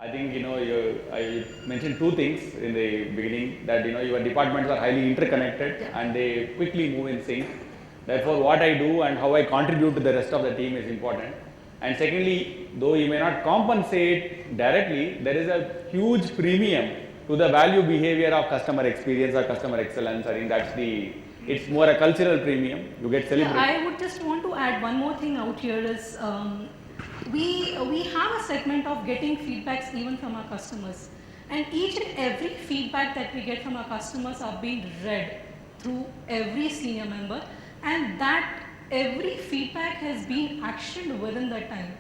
I think I mentioned two things in the beginning that your departments are highly interconnected and they quickly move in sync. Therefore, what I do and how I contribute to the rest of the team is important. And secondly, though you may not compensate directly, there is a huge premium to the value behavior of customer experience or customer excellence. I think it's more a cultural premium. You get celebrated. Yeah, I would just want to add one more thing out here is we have a segment of getting feedbacks even from our customers, and each and every feedback that we get from our customers are being read through every senior member, and that every feedback has been actioned within that time,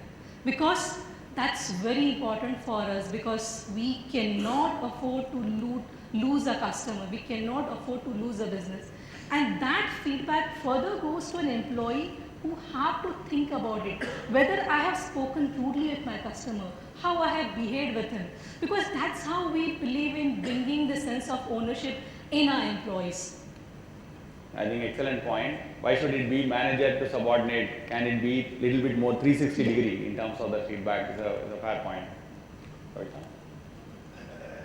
because that's very important for us, because we cannot afford to lose a customer, we cannot afford to lose a business. And that feedback further goes to an employee who have to think about it, whether I have spoken rudely with my customer, how I have behaved with him, because that's how we believe in bringing the sense of ownership in our employees. I think excellent point. Why should it be manager to subordinate? Can it be little bit more 360 degree in terms of the feedback? Is a fair point.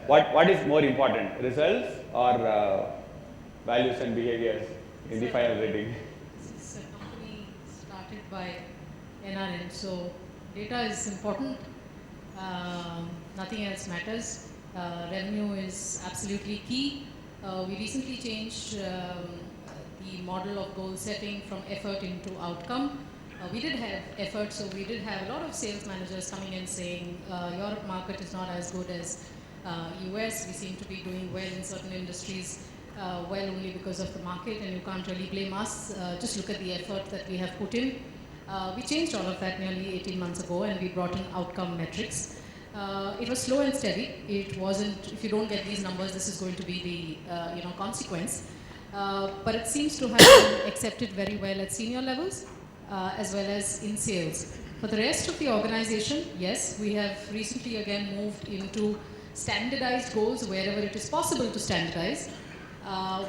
What is more important, results or values and behaviors in the final rating? This is a company started by NRN, so data is important. Nothing else matters. Revenue is absolutely key. We recently changed the model of goal setting from effort into outcome. We did have effort, so we did have a lot of sales managers coming in saying Europe market is not as good as US. We seem to be doing well in certain industries, well only because of the market, and you can't really blame us. Just look at the effort that we have put in. We changed all of that nearly 18 months ago, and we brought in outcome metrics. It was slow and steady. It wasn't, if you don't get these numbers, this is going to be the consequence. But it seems to have been accepted very well at senior levels as well as in sales. For the rest of the organization, yes, we have recently again moved into standardized goals wherever it is possible to standardize.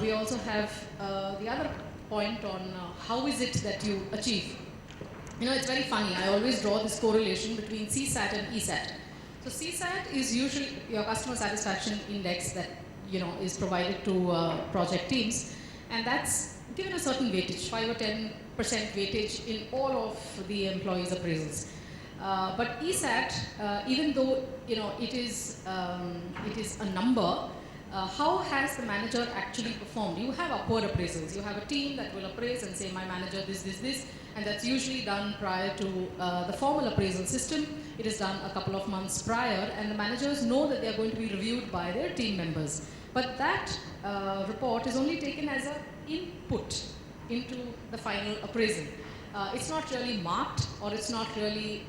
We also have the other point on how is it that you achieve. It's very funny. I always draw this correlation between CSAT and ESAT. So CSAT is usually your customer satisfaction index that is provided to project teams, and that's given a certain weightage, 5 or 10% weightage in all of the employees' appraisals. But ESAT, even though it is a number, how has the manager actually performed? You have upward appraisals. You have a team that will appraise and say, my manager this, and that's usually done prior to the formal appraisal system. It is done a couple of months prior, and the managers know that they are going to be reviewed by their team members. But that report is only taken as an input into the final appraisal. It's not really marked, or it's not really,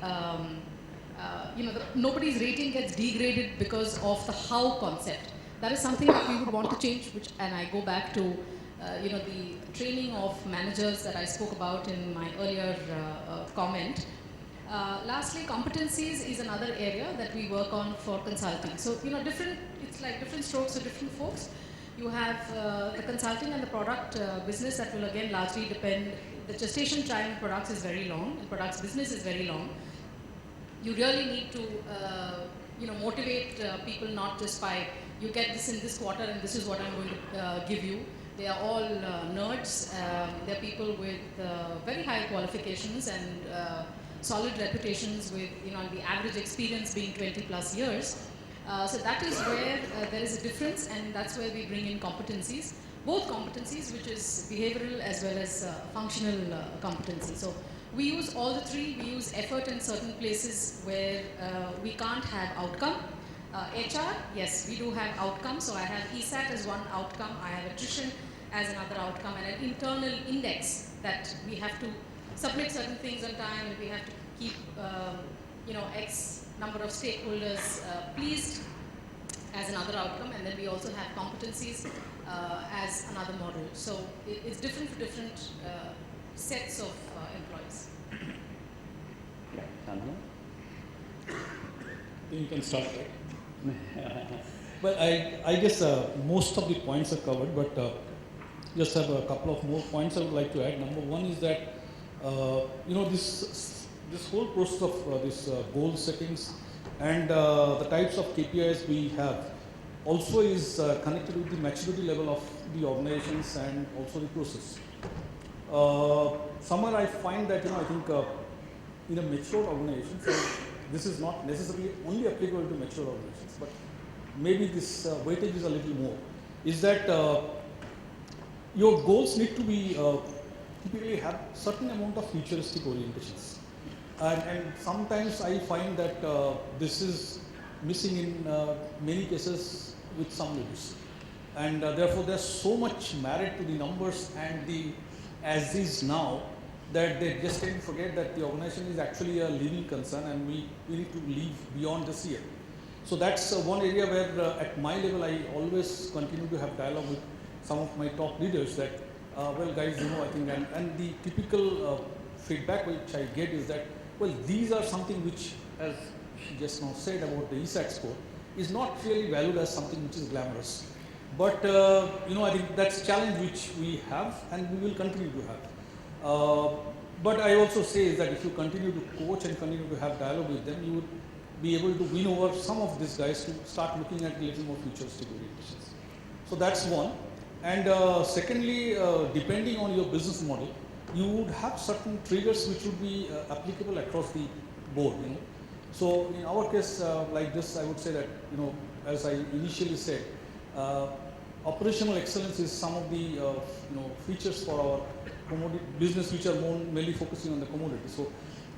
nobody's rating gets degraded because of the how concept. That is something that we would want to change, and I go back to the training of managers that I spoke about in my earlier comment. Lastly, competencies is another area that we work on for consulting. So, it's like different strokes for different folks. You have the consulting and the product business that will again largely depend. The gestation time in products is very long, and products business is very long. You really need to motivate people not just by, you get this in this quarter and this is what I'm going to give you. They are all nerds. They're people with very high qualifications and solid reputations, with the average experience being 20 plus years. So that is where there is a difference, and that's where we bring in competencies, both competencies, which is behavioral as well as functional competency. So we use all the three. We use effort in certain places where we can't have outcome. HR, yes, we do have outcomes. So I have ESAT as one outcome. I have attrition as another outcome, and an internal index that we have to submit certain things on time, and we have to keep X number of stakeholders pleased as another outcome, and then we also have competencies as another model. So it's different for different sets of employees. Yeah, Chandra? You can start, right? Well, I guess most of the points are covered, but just have a couple of more points I would like to add. Number one is that this whole process of this goal settings And the types of KPIs we have also is connected with the maturity level of the organizations and also the process. Somewhere I find that, I think in a mature organization, so this is not necessarily only applicable to mature organizations, but maybe this weightage is a little more, is that your goals need to be typically have certain amount of futuristic orientations. And sometimes I find that this is missing in many cases with some leaders. And therefore there's so much merit to the numbers and the as is now that they just tend to forget that the organization is actually a living concern and we need to live beyond this year. So that's one area where at my level I always continue to have dialogue with some of my top leaders that, well guys, I think, and the typical feedback which I get is that, well, these are something which, as she just now said about the ESAT score, is not really valued as something which is glamorous. But, I think that's a challenge which we have and we will continue to have. But I also say is that if you continue to coach and continue to have dialogue with them, you would be able to win over some of these guys to start looking at a little more futuristic orientations. So that's one. And secondly, depending on your business model, you would have certain triggers which would be applicable across the board. So in our case, like this, I would say that, as I initially said, operational excellence is some of the features for our commodity business which are mainly focusing on the commodity. So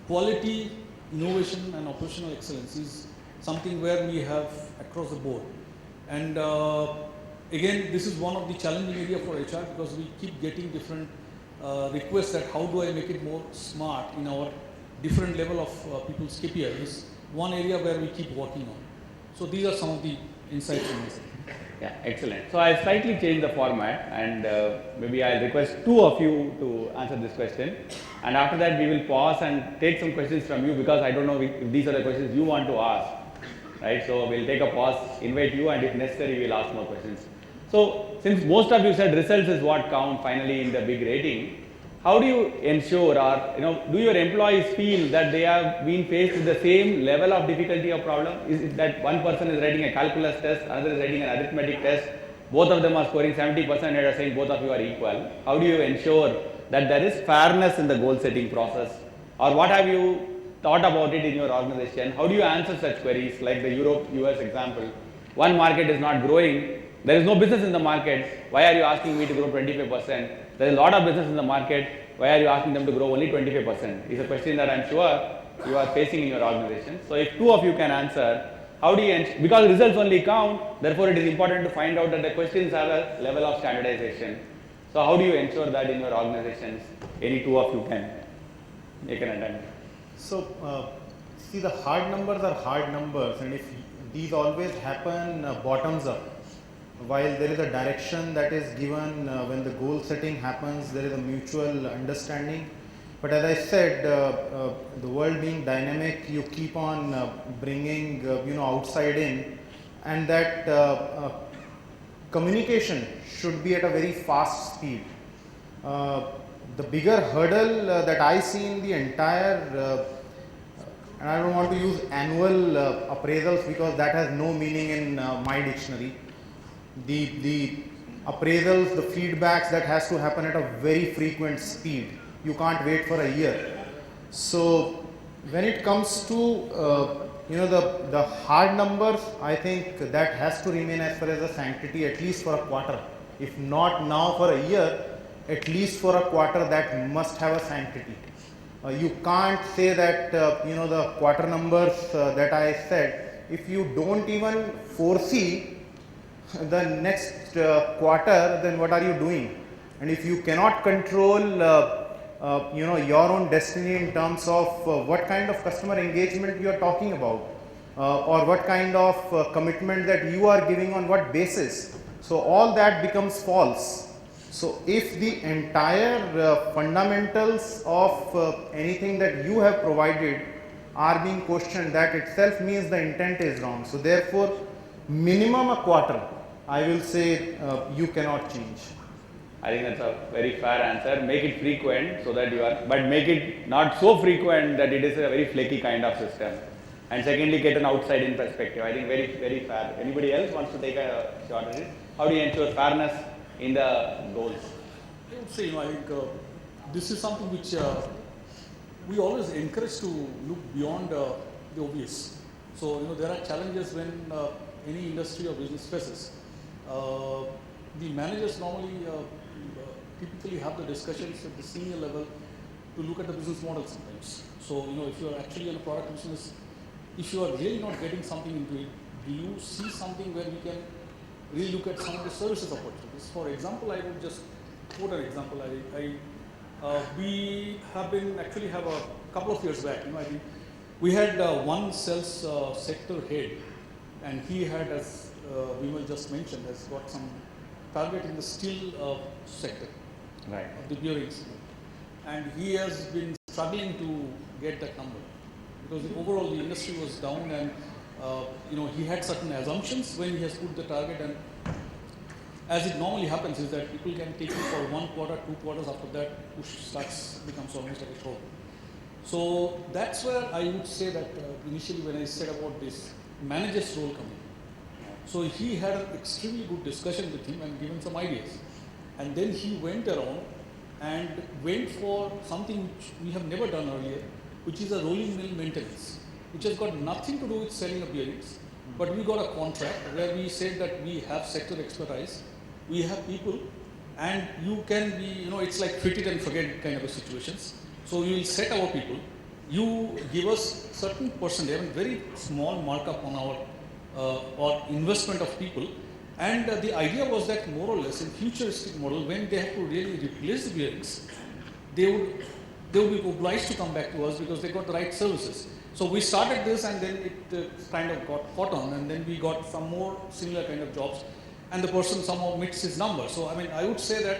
quality, innovation and operational excellence is something where we have across the board. And again, this is one of the challenging area for HR because we keep getting different requests that how do I make it more smart in our different level of people's KPIs. One area where we keep working on. So these are some of the insights from myself. Yeah, excellent. So I'll slightly change the format and maybe I'll request two of you to answer this question. And after that we will pause and take some questions from you because I don't know if these are the questions you want to ask. Right? So we'll take a pause, invite you and if necessary we'll ask more questions. So since most of you said results is what count finally in the big rating, how do you ensure or do your employees feel that they have been faced with the same level of difficulty or problem? Is it that one person is writing a calculus test, another is writing an arithmetic test, both of them are scoring 70% and are saying both of you are equal? How do you ensure that there is fairness in the goal setting process? Or what have you thought about it in your organization? How do you answer such queries like the Europe-US example? One market is not growing, there is no business in the market, why are you asking me to grow 25%? There is a lot of business in the market, why are you asking them to grow only 25%? It's a question that I'm sure you are facing in your organization. So if two of you can answer, how do you, because results only count, therefore it is important to find out that the questions have a level of standardization. So how do you ensure that in your organizations? Any two of you can make an attempt. So, see, the hard numbers are hard numbers, and if these always happen bottoms up, while there is a direction that is given when the goal setting happens, there is a mutual understanding. But as I said, the world being dynamic, you keep on bringing outside in, and that communication should be at a very fast speed. The bigger hurdle that I see in the entire, and I don't want to use annual appraisals because that has no meaning in my dictionary. The appraisals, the feedbacks that has to happen at a very frequent speed. You can't wait for a year. So when it comes to the hard numbers, I think that has to remain as far as the sanctity, at least for a quarter. If not now for a year, at least for a quarter, that must have a sanctity. You can't say that the quarter numbers that I said, if you don't even foresee the next quarter, then what are you doing? And if you cannot control your own destiny in terms of what kind of customer engagement you are talking about, or what kind of commitment that you are giving on what basis, so all that becomes false. So if the entire fundamentals of anything that you have provided are being questioned, that itself means the intent is wrong. So therefore, minimum a quarter, I will say you cannot change. I think that's a very fair answer. Make it frequent so that you are, but make it not so frequent that it is a very flaky kind of system. and secondly, get an outside-in perspective. I think very, very fair. Anybody else wants to take a shot at it? How do you ensure fairness in the goals? I would say, I think this is something which we always encourage to look beyond the obvious. So, there are challenges when any industry or business faces. The managers normally typically have the discussions at the senior level to look at the business model sometimes. So, if you are actually in a product business, if you are really not getting something into it, do you see something where we can really look at some of the services opportunities? For example, I would just quote an example. We have a couple of years back, I think we had one sales sector head, and he had, as Vimal just mentioned, has got some target in the steel sector, right, of the bearings, and he has been struggling to get that number because overall the industry was down, and he had certain assumptions when he has put the target, and as it normally happens is that people can take it for 1 quarter, 2 quarters, after that push becomes almost like a show. So that's where I would say that initially when I said about this manager's role coming, so he had an extremely good discussion with him and given some ideas, and then he went around and went for something which we have never done earlier, which is a rolling mill maintenance, which has got nothing to do with selling of bearings, but we got a contract where we said that we have sector expertise, we have people, and you can be, it's like fit it and forget kind of a situations. So we will set our people, you give us certain percentage, very small markup on our investment of people, and the idea was that more or less in futuristic model, when they have to really replace the bearings, they would be obliged to come back to us because they got the right services. So we started this, and then it kind of got caught on, and then we got some more similar kind of jobs, and the person somehow meets his number. So I would say that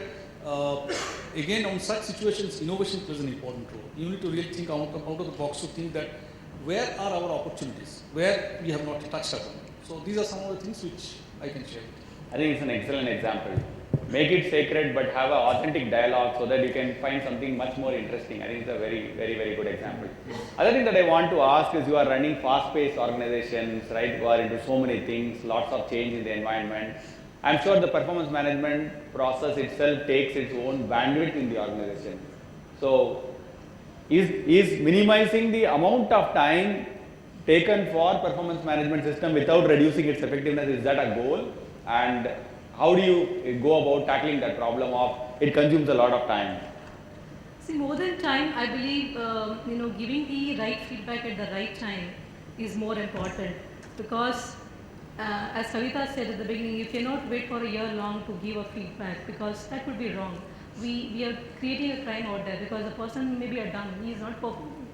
again, on such situations, innovation plays an important role. You need to really think out of the box to think that where are our opportunities, where we have not touched upon. So these are some of the things which I can share. I think it's an excellent example. Make it sacred, but have an authentic dialogue so that you can find something much more interesting. I think it's a very, very, very good example. Other thing that I want to ask is, you are running fast-paced organizations, right? You are into so many things, lots of change in the environment. I'm sure the performance management process itself takes its own bandwidth in the organization. So, is minimizing the amount of time taken for performance management system without reducing its effectiveness, is that a goal? And how do you go about tackling that problem of it consumes a lot of time? See, more than time, I believe giving the right feedback at the right time is more important, because as Kavita said at the beginning, you cannot wait for a year long to give a feedback, because that would be wrong. We are creating a crime out there, because the person may be a dumb, he is not performing,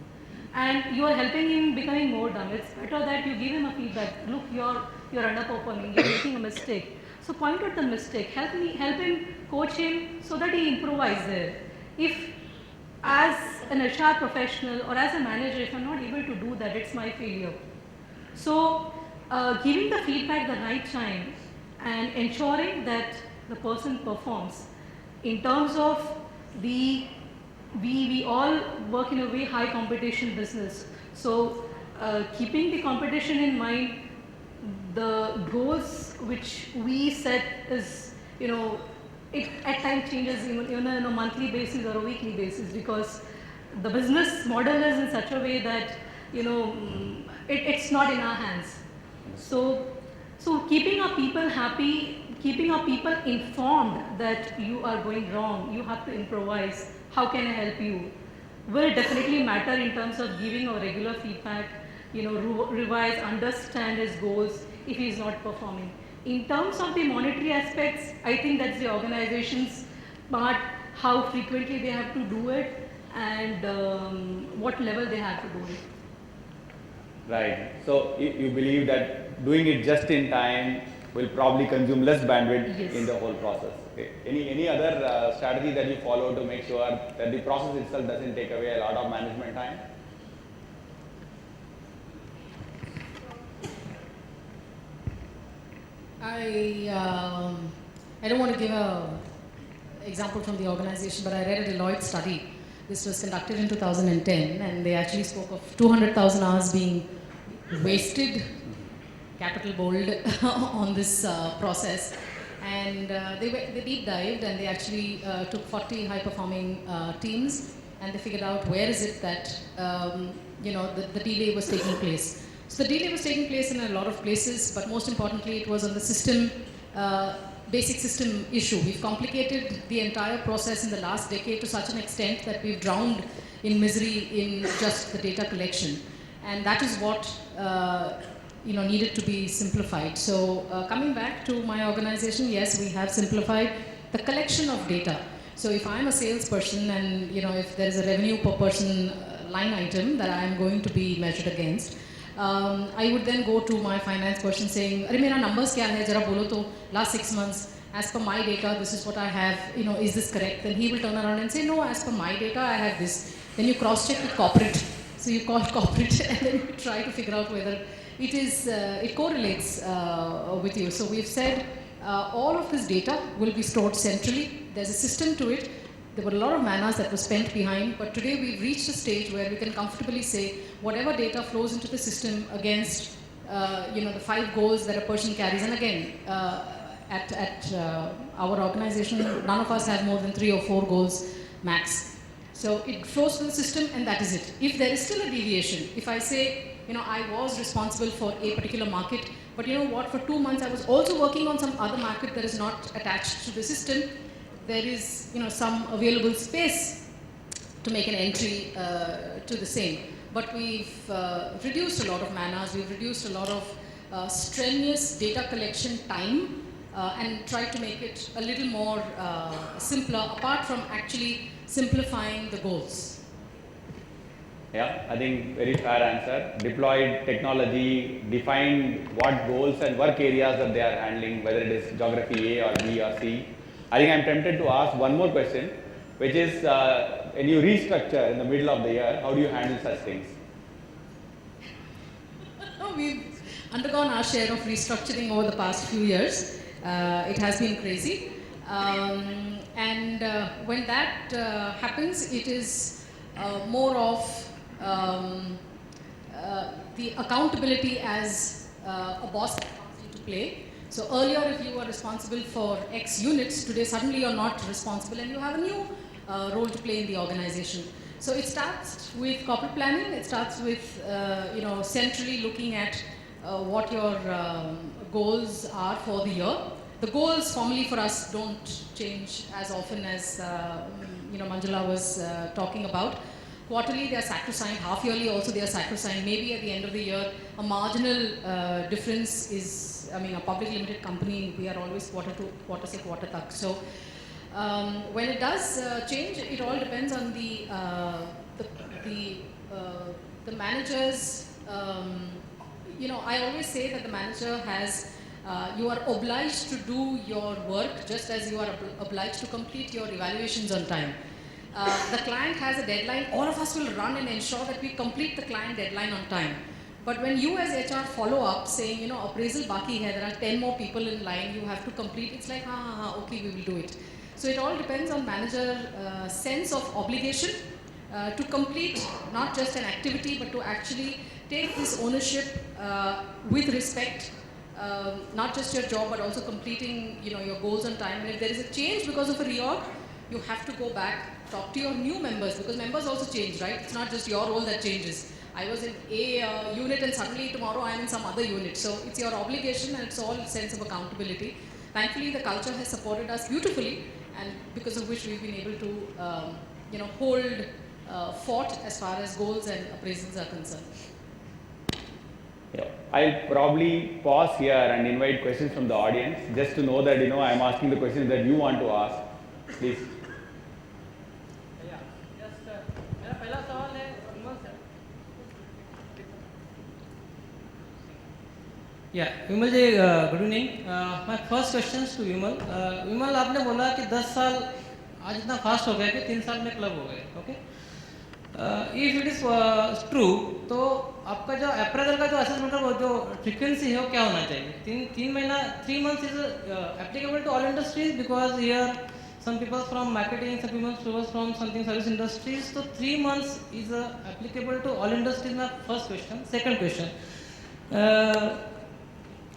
and you are helping him becoming more dumb. It's better that you give him a feedback. Look, you're underperforming, you're making a mistake. So point out the mistake, help him, coach him so that he improvises there. If as an HR professional or as a manager, if I'm not able to do that, it's my failure. So giving the feedback the right time and ensuring that the person performs in terms of we all work in a very high competition business. So keeping the competition in mind, the goals which we set is, it at times changes even on a monthly basis or a weekly basis, because the business model is in such a way that, it's not in our hands. So keeping our people happy, keeping our people informed that you are going wrong, you have to improvise, how can I help you, will definitely matter in terms of giving a regular feedback, revise, understand his goals if he is not performing. In terms of the monetary aspects, I think that's the organization's part, how frequently they have to do it and what level they have to do it. Right. So you believe that doing it just in time will probably consume less bandwidth Yes. in the whole process. Okay. Any other strategy that you follow to make sure that the process itself doesn't take away a lot of management time? I don't want to give an example from the organization, but I read a Deloitte study. This was conducted in 2010, and they actually spoke of 200,000 hours being wasted, capital bold, on this process. And they deep dived and they actually took 40 high performing teams, and they figured out where is it that the delay was taking place. So the delay was taking place in a lot of places, but most importantly it was on the system, basic system issue. We've complicated the entire process in the last decade to such an extent that we've drowned in misery in just the data collection. And that is what needed to be simplified. So coming back to my organization, yes, we have simplified the collection of data. So if I'm a salesperson and if there is a revenue per person line item that I'm going to be measured against, I would then go to my finance person saying, "Arey, mera numbers kya hai? Jara bolo to last 6 months. As per my data, this is what I have. Is this correct?" Then he will turn around and say, "No, as per my data, I have this." Then you cross-check with corporate. So you call corporate and then you try to figure out whether it correlates with you. So we've said all of this data will be stored centrally. There's a system to it. There were a lot of manas that were spent behind, but today we've reached a stage where we can comfortably say whatever data flows into the system against the 5 goals that a person carries. And again, at our organization, none of us have more than 3 or 4 goals max. So it flows through the system and that is it. If there is still a deviation, if I say, I was responsible for a particular market, but for 2 months I was also working on some other market that is not attached to the system, there is, some available space to make an entry to the same. But we've reduced a lot of manas, we've reduced a lot of strenuous data collection time and tried to make it a little more simpler, apart from actually simplifying the goals. Yeah, I think very fair answer. Deployed technology, defined what goals and work areas that they are handling, whether it is geography A or B or C. I think I'm tempted to ask one more question, which is when you restructure in the middle of the year, how do you handle such things? We've undergone our share of restructuring over the past few years. It has been crazy. And when that happens, it is more of the accountability as a boss that comes into play. So earlier, if you were responsible for X units, today suddenly you're not responsible and you have a new role to play in the organization. So it starts with corporate planning. It starts with centrally looking at what your goals are for the year. The goals formally for us don't change as often as Manjula was talking about. Quarterly they are sacrosanct, half yearly also they are sacrosanct. Maybe at the end of the year a marginal difference is, a public limited company, we are always quarter se quarter tak. So when it does change, it all depends on the managers. I always say that the manager has, you are obliged to do your work just as you are obliged to complete your evaluations on time. The client has a deadline, all of us will run and ensure that we complete the client deadline on time. But when you as HR follow up saying, appraisal baki hai, there are 10 more people in line, you have to complete, it's like, okay, we will do it. So it all depends on manager sense of obligation to complete not just an activity, but to actually take this ownership with respect, not just your job, but also completing your goals on time. And if there is a change because of a reorg, you have to go back, talk to your new members, because members also change, right? It's not just your role that changes. I was in a unit and suddenly tomorrow I'm in some other unit. So it's your obligation and it's all a sense of accountability. Thankfully, the culture has supported us beautifully, and because of which we've been able to, hold fort as far as goals and appraisals are concerned. Yeah. I'll probably pause here and invite questions from the audience, just to know that I'm asking the questions that you want to ask. Please. मेरा पहला सवाल है Vimal sir. Vimal ji, good evening. My first question to Vimal. Vimal, आपने बोला कि 10 साल आज इतना फास्ट हो गया कि 3 साल में क्लब हो गए. Okay, if it is true, तो आपका जो अप्रेजल का जो असेसमेंट का वो जो फ्रीक्वेंसी है वो क्या होना चाहिए? 3 months is applicable to all industries, because here some people from marketing, some people from something service industries. So 3 months is applicable to all industries. My first question. Second question,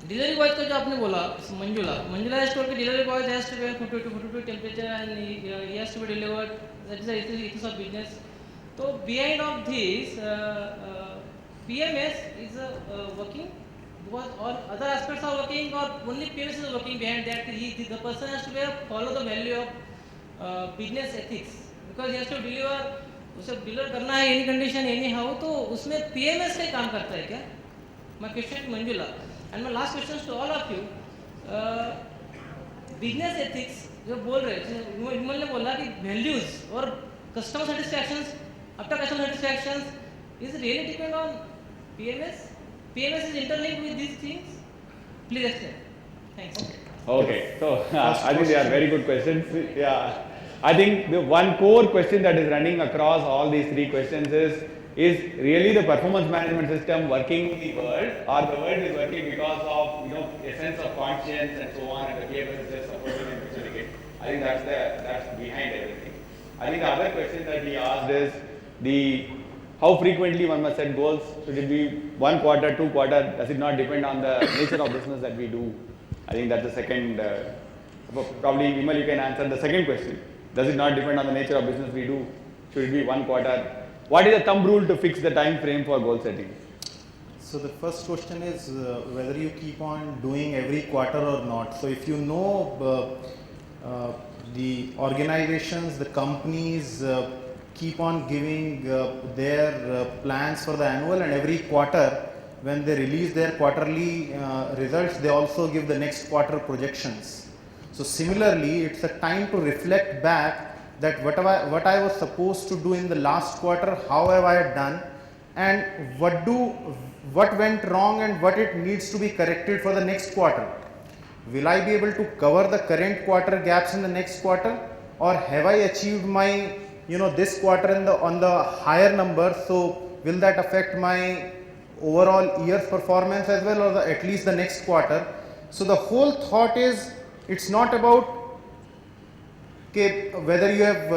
delivery boy का जो आपने बोला Manjula has told me delivery boy has to be 42 temperature and he has to be delivered. That is the ethos of business. So behind of this, PMS is working because all other aspects are working or only PMS is working behind that. The person has to be follow the value of business ethics because he has to deliver. उसे deliver करना है any condition any how तो उसमें PMS का काम करता है क्या? My question to Manjula and my last question to all of you. Business ethics जो बोल रहे थे विमल ने बोला कि वैल्यूज और customer satisfactions after customer satisfactions is really depend on PMS is interlinked with these things. Please explain. Thanks. Okay, so I think they are very good questions. Yeah, I think the one core question that is running across all these three questions is really the performance management system working in the world, or the world is working because of a sense of conscience and so on, and the PMS is just supporting and facilitating. I think that's behind everything. I think the other question that he asked is how frequently one must set goals. Should it be 1 quarter, 2 quarter? Does it not depend on the nature of business that we do? I think that's the second. Probably Vimal, you can answer the second question. Does it not depend on the nature of business we do? Should it be 1 quarter? What is the thumb rule to fix the time frame for goal setting? So the first question is whether you keep on doing every quarter or not. So if you know the organizations, the companies keep on giving their plans for the annual, and every quarter when they release their quarterly results, they also give the next quarter projections. So similarly, it's a time to reflect back that what I was supposed to do in the last quarter, how have I done, and what went wrong and what it needs to be corrected for the next quarter. Will I be able to cover the current quarter gaps in the next quarter, or have I achieved my this quarter on the higher number, so will that affect my overall year's performance as well, or at least the next quarter. So the whole thought is, it's not about whether you have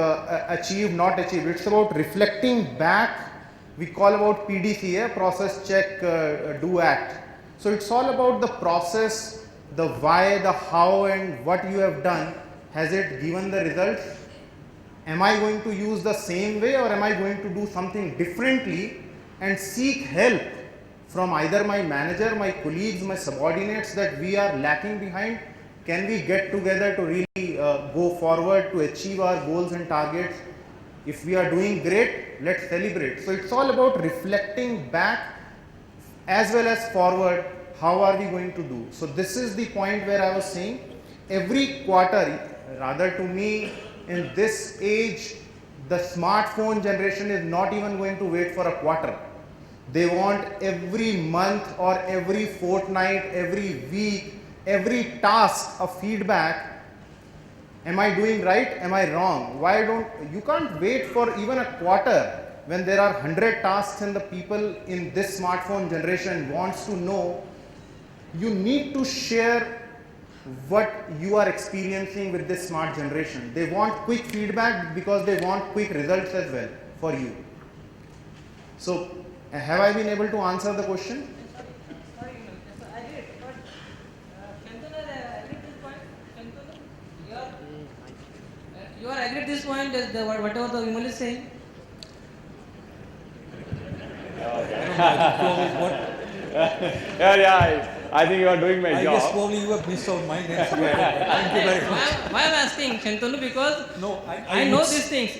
achieved, not achieved. It's about reflecting back. We call about PDCA, process, check, do, act. So it's all about the process, the why, the how, and what you have done. Has it given the results? Am I going to use the same way, or am I going to do something differently and seek help from either my manager, my colleagues, my subordinates that we are lacking behind? Can we get together to really go forward to achieve our goals and targets? If we are doing great, let's celebrate. So it's all about reflecting back as well as forward. How are we going to do? So this is the point where I was saying every quarter, rather to me in this age, the smartphone generation is not even going to wait for a quarter. They want every month or every fortnight, every week, every task of feedback. Am I doing right? Am I wrong? You can't wait for even a quarter when there are 100 tasks and the people in this smartphone generation wants to know. You need to share what you are experiencing with this smart generation. They want quick feedback because they want quick results as well for you. So have I been able to answer the question? Sorry, I agree. But Shantanu, I agree this point. Shantanu, you are agree this point that whatever the Vimal is saying. Yeah. I think you are doing my I job. guess probably you have missed out my name. Thank you very much. Why I am asking Shantanu because No, I know these things.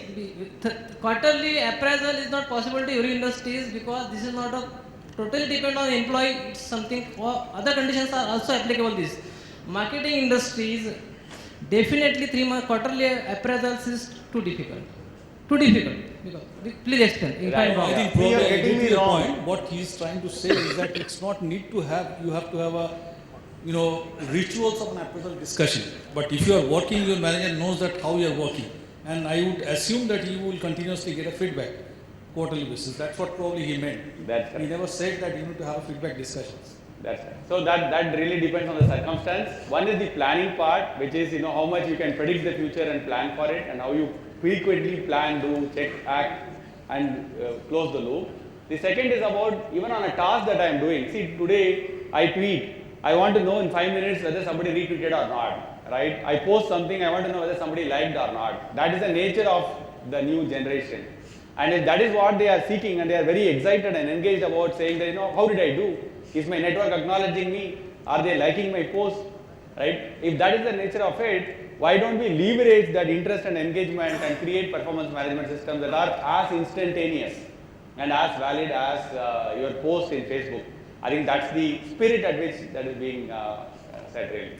Quarterly appraisal is not possible to every industries because this is not a totally depend on the employee. It's something or other conditions are also applicable. This marketing industries definitely 3 month quarterly appraisals is too difficult. Because please explain. If I am wrong. I think We are probably I getting get me your wrong. point. What he is trying to say is that it's not need to have, you have to have a, rituals of an appraisal discussion. But if you are working, your manager knows that how you are working. And I would assume that you will continuously get a feedback quarterly basis. That's what probably he meant. That's He right. never said that you need to have a feedback discussions. That's right. So that really depends on the circumstance. One is the planning part, which is how much you can predict the future and plan for it, and how you frequently plan, do, check, act, and close the loop. The second is about even on a task that I am doing. See, today I tweet. I want to know in 5 minutes whether somebody retweeted or not, right? I post something, I want to know whether somebody liked or not. That is the nature of the new generation. And if that is what they are seeking, and they are very excited and engaged about saying that, how did I do? Is my network acknowledging me? Are they liking my post? Right? If that is the nature of it, why don't we leverage that interest and engagement and create performance management systems that are as instantaneous and as valid as your post in Facebook? I think that's the spirit at which that is being said really.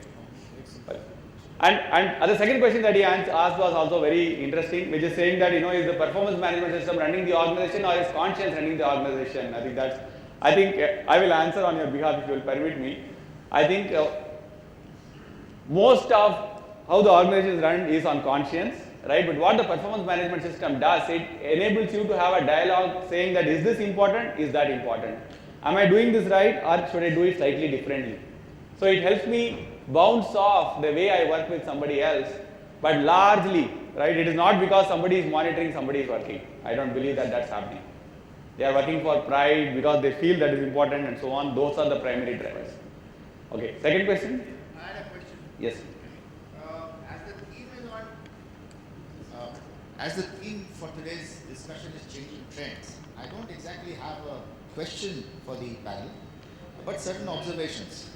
And the second question that he asked was also very interesting, which is saying that, is the performance management system running the organization or is conscience running the organization? I think I will answer on your behalf if you will permit me. I think most of how the organization is run is on conscience, right? But what the performance management system does, it enables you to have a dialogue saying that is this important, is that important? Am I doing this right, or should I do it slightly differently? So it helps me bounce off the way I work with somebody else, but largely, right, it is not because somebody is monitoring, somebody is working. I don't believe that that's happening. They are working for pride because they feel that is important and so on. Those are the primary drivers. Okay, second question? I had a question. Yes. As the theme for today's discussion is changing trends, I don't exactly have a question for the panel, but certain observations.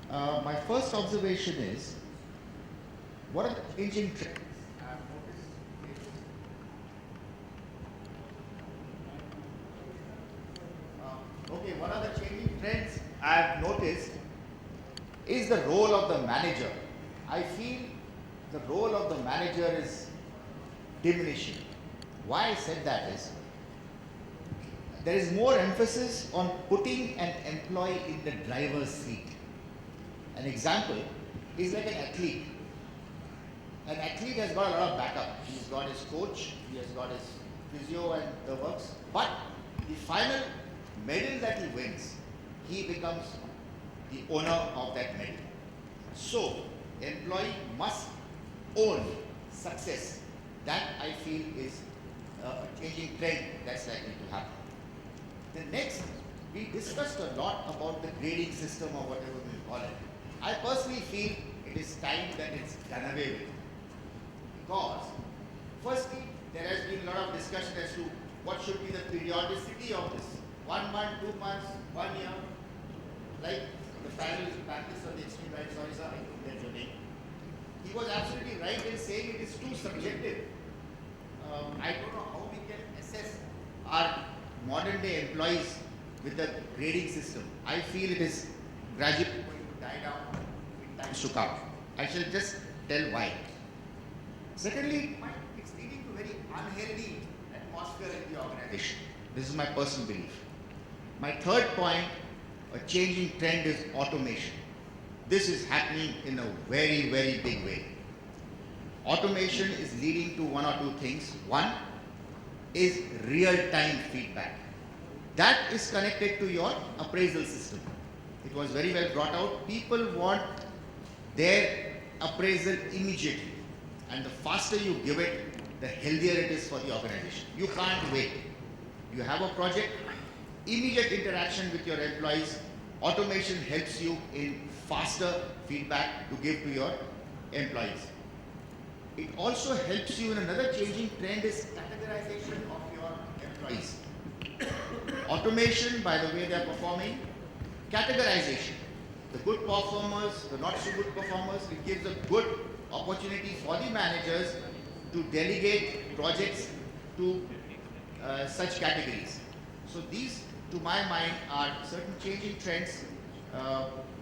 My first observation is, what are the changing trends I've noticed? One of the changing trends I've noticed is the role of the manager. I feel the role of the manager is diminishing. Why I said that is, there is more emphasis on putting an employee in the driver's seat. An example is like an athlete. An athlete has got a lot of backup. He's got his coach, he has got his physio and the works. But the final medal that he wins, he becomes the owner of that medal. So, employee must own success. That I feel is a changing trend that's likely to happen. The next, we discussed a lot about the grading system or whatever we call it. I personally feel it is time that it's done away with. Because, firstly, there has been a lot of discussion as to what should be the periodicity of this. 1 month, 2 months, 1 year. Like the panelist on the extreme right, sorry sir, I couldn't get your name. He was absolutely right in saying it is too subjective. I don't know how we can assess our modern day employees with the grading system. I feel it is gradually going to die down in times to come. I shall just tell why. Secondly, it's leading to very unhealthy atmosphere in the organization. This is my personal belief. My third point, a changing trend is automation. This is happening in a very, very big way. Automation is leading to one or two things. One is real-time feedback. That is connected to your appraisal system. It was very well brought out. People want their appraisal immediately. And the faster you give it, the healthier it is for the organization. You can't wait. You have a project, immediate interaction with your employees. Automation helps you in faster feedback to give to your employees. It also helps you in another changing trend is categorization of your employees. Automation, by the way they are performing, categorization. The good performers, the not so good performers, it gives a good opportunity for the managers to delegate projects to such categories. So these, to my mind, are certain changing trends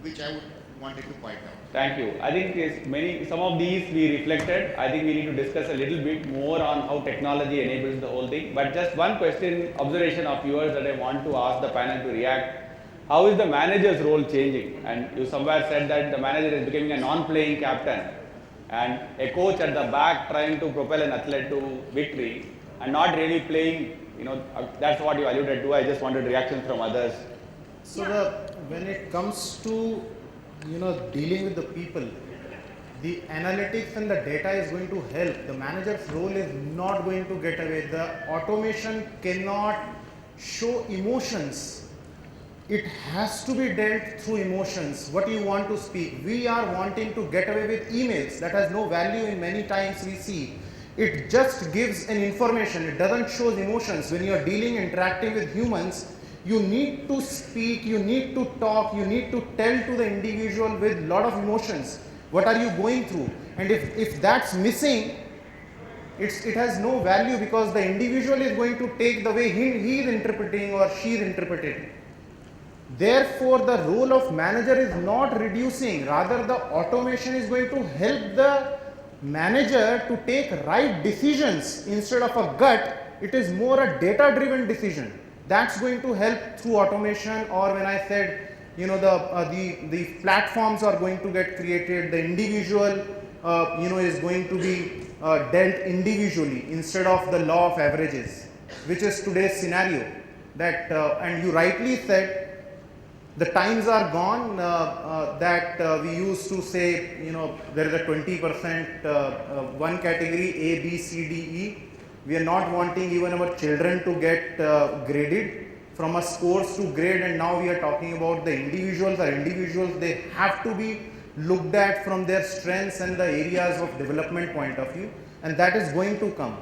which I wanted to point out. Thank you. I think some of these we reflected. I think we need to discuss a little bit more on how technology enables the whole thing. But just one question, observation of yours that I want to ask the panel to react. How is the manager's role changing? And you somewhere said that the manager is becoming a non-playing captain and a coach at the back trying to propel an athlete to victory and not really playing, that's what you alluded to. I just wanted reactions from others. So when it comes to dealing with the people, the analytics and the data is going to help. The manager's role is not going to get away. The automation cannot show emotions. It has to be dealt through emotions. What you want to speak. We are wanting to get away with emails that has no value in many times we see. It just gives an information. It doesn't show emotions. When you are dealing, interacting with humans, you need to speak, you need to talk, you need to tell to the individual with lot of emotions. What are you going through? And if that's missing, it has no value, because the individual is going to take the way he is interpreting or she is interpreting. Therefore, the role of manager is not reducing, rather the automation is going to help the manager to take right decisions instead of a gut. It is more a data driven decision. That's going to help through automation, or when I said, you know, the platforms are going to get created, the individual, you know, is going to be dealt individually instead of the law of averages, which is today's scenario. That and you rightly said, the times are gone that we used to say, you know, there is a 20% one category A, B, C, D, E. We are not wanting even our children to get graded from a scores to grade, and now we are talking about the individuals are individuals. They have to be looked at from their strengths and the areas of development point of view, and that is going to come.